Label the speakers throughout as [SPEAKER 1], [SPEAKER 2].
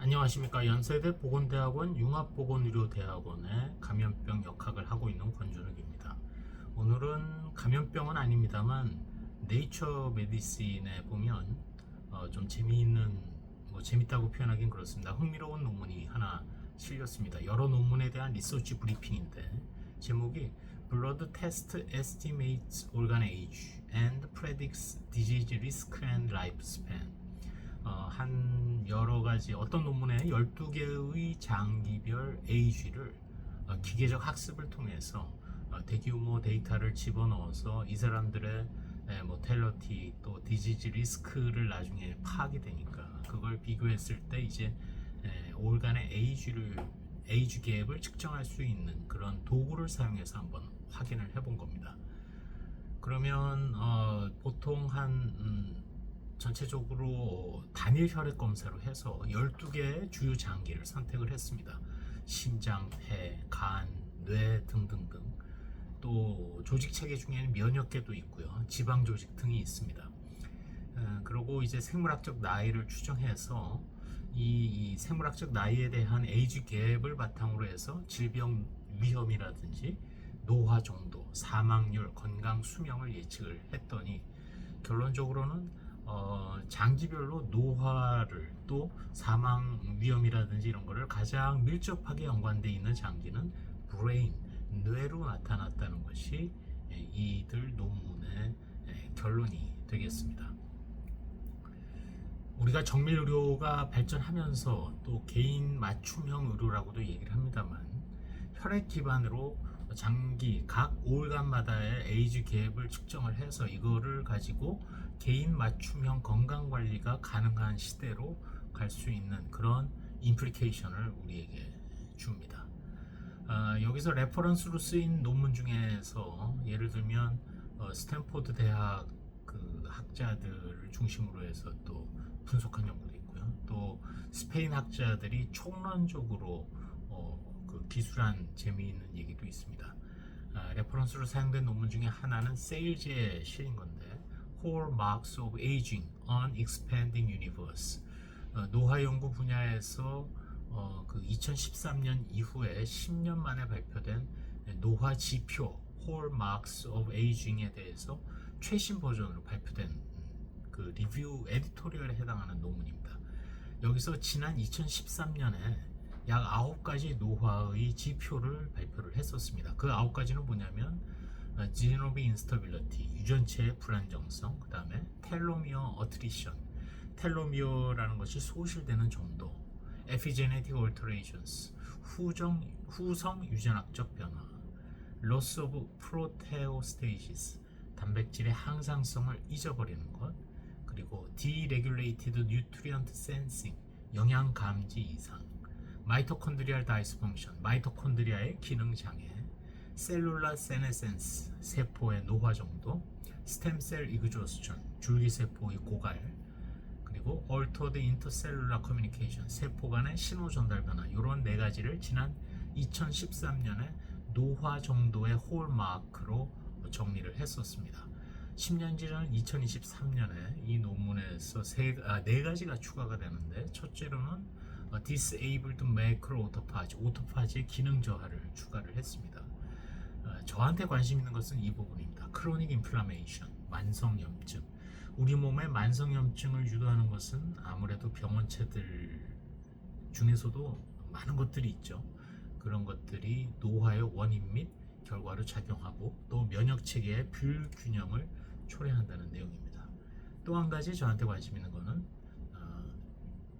[SPEAKER 1] 안녕하십니까. 연세대 보건대학원 융합보건의료대학원의 감염병 역학을 하고 있는 권준욱입니다. 오늘은 감염병은 아닙니다만 네이처 메디신에 보면 좀 재미있는, 재밌다고 표현하긴 그렇습니다. 흥미로운 논문이 하나 실렸습니다. 여러 논문에 대한 리서치 브리핑인데 제목이 Blood Test Estimates Organ Age and Predicts Disease Risk and Lifespan. 한 여러 가지 어떤 논문에 12개의 장기별 에이지를 기계적 학습을 통해서 대규모 데이터를 집어넣어서 이 사람들의 모텔러티 또 디지즈 리스크를 나중에 파악이 되니까 그걸 비교했을 때 이제 올간의 에이지 갭을 측정할 수 있는 그런 도구를 사용해서 한번 확인을 해본 겁니다. 그러면 보통 전체적으로 단일 혈액 검사로 해서 12개의 주요 장기를 선택을 했습니다. 심장, 폐, 간, 뇌 등등등. 또 조직 체계 중에는 면역계도 있고요. 지방 조직 등이 있습니다. 그리고 이제 생물학적 나이를 추정해서 이 생물학적 나이에 대한 에이지 갭을 바탕으로 해서 질병 위험이라든지 노화 정도, 사망률, 건강 수명을 예측을 했더니 결론적으로는 장기별로 노화를 또 사망 위험이라든지 이런 거를 가장 밀접하게 연관되어 있는 장기는 브레인, 뇌로 나타났다는 것이 이들 논문의 결론이 되겠습니다. 우리가 정밀 의료가 발전하면서 또 개인 맞춤형 의료라고도 얘기를 합니다만 혈액 기반으로 장기 각 올간마다의 에이지 갭을 측정을 해서 이거를 가지고 개인 맞춤형 건강 관리가 가능한 시대로 갈 수 있는 그런 인플리케이션을 우리에게 줍니다. 여기서 레퍼런스로 쓰인 논문 중에서 예를 들면 스탠포드 대학 그 학자들을 중심으로 해서 또 분석한 연구도 있고요. 또 스페인 학자들이 총론적으로 그 기술한 재미있는 얘기도 있습니다. 레퍼런스로 사용된 논문 중에 하나는 세일즈에 실린 건데 Hallmarks of Aging on Expanding Universe. 노화 연구 분야에서 그 2013년 이후에 10년 만에 발표된 노화 지표 Hallmarks of Aging에 대해서 최신 버전으로 발표된 그 리뷰 에디토리얼에 해당하는 논문입니다. 여기서 지난 2013년에 약 9가지 노화의 지표를 발표를 했었습니다. 그 9가지는 뭐냐면 지노비 인스터빌리티, 유전체의 불안정성, 그 다음에 텔로미어 어트리션, 텔로미어라는 것이 소실되는 정도, 에피제네틱 얼터레이션스, 후성 유전학적 변화, 로스 오브 프로테오스테이시스, 단백질의 항상성을 잊어버리는 것, 그리고 디레귤레이티드 뉴트리언트 센싱, 영양 감지 이상, 마이토콘드리알 다이스펑션, 마이토콘드리아의 기능 장애, 셀룰라 세네센스, 세포의 노화 정도, 스템셀 이그조스천, 줄기세포의 고갈, 그리고 얼터드 인터셀룰라 커뮤니케이션, 세포 간의 신호 전달 변화, 이런 네 가지를 지난 2013년에 노화 정도의 홀마크로 정리를 했었습니다. 10년 지난 2023년에 이 논문에서 네 가지가 추가가 되는데 첫째로는 disabled macro autophagy, 오토파지의 기능 저하를 추가를 했습니다. 저한테 관심 있는 것은 이 부분입니다. 크로닉 인플라메이션, 만성염증. 우리 몸의 만성염증을 유도하는 것은 아무래도 병원체들 중에서도 많은 것들이 있죠. 그런 것들이 노화의 원인 및 결과로 작용하고 또 면역체계의 불균형을 초래한다는 내용입니다. 또 한 가지 저한테 관심 있는 것은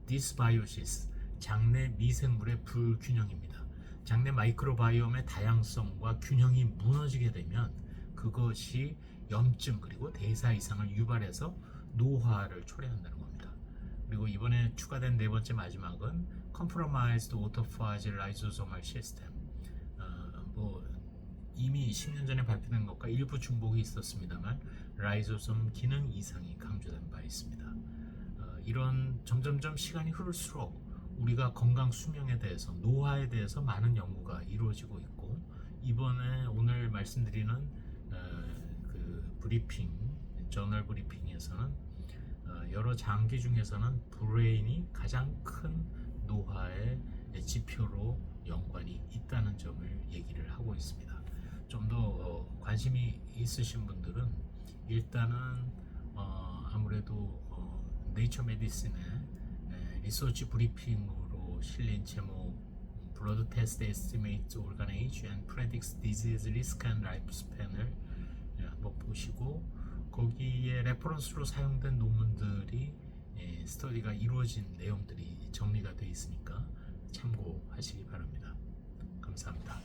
[SPEAKER 1] 디스바이오시스, 장내 미생물의 불균형입니다. 장내 마이크로바이옴의 다양성과 균형이 무너지게 되면 그것이 염증 그리고 대사 이상을 유발해서 노화를 초래한다는 겁니다. 그리고 이번에 추가된 네 번째 마지막은 Compromised Autophagy Lysosomal System. 이미 10년 전에 발표된 것과 일부 중복이 있었습니다만 라이소솜 기능 이상이 강조된 바 있습니다. 이런 점점점 시간이 흐를수록 우리가 건강 수명에 대해서 노화에 대해서 많은 연구가 이루어지고 있고 이번에 오늘 말씀드리는 그 브리핑 저널 브리핑에서는 여러 장기 중에서는 브레인이 가장 큰 노화의 지표로 연관이 있다는 점을 얘기를 하고 있습니다. 좀 더 관심이 있으신 분들은 일단은 아무래도 네이처 메디신의 리서치 브리핑으로 실린 제목 Blood Test Estimates Organ Age and Predicts Disease Risk and Lifespan을 한번 보시고 거기에 레퍼런스로 사용된 논문들이 스터디가 이루어진 내용들이 정리가 되어 있으니까 참고하시기 바랍니다. 감사합니다.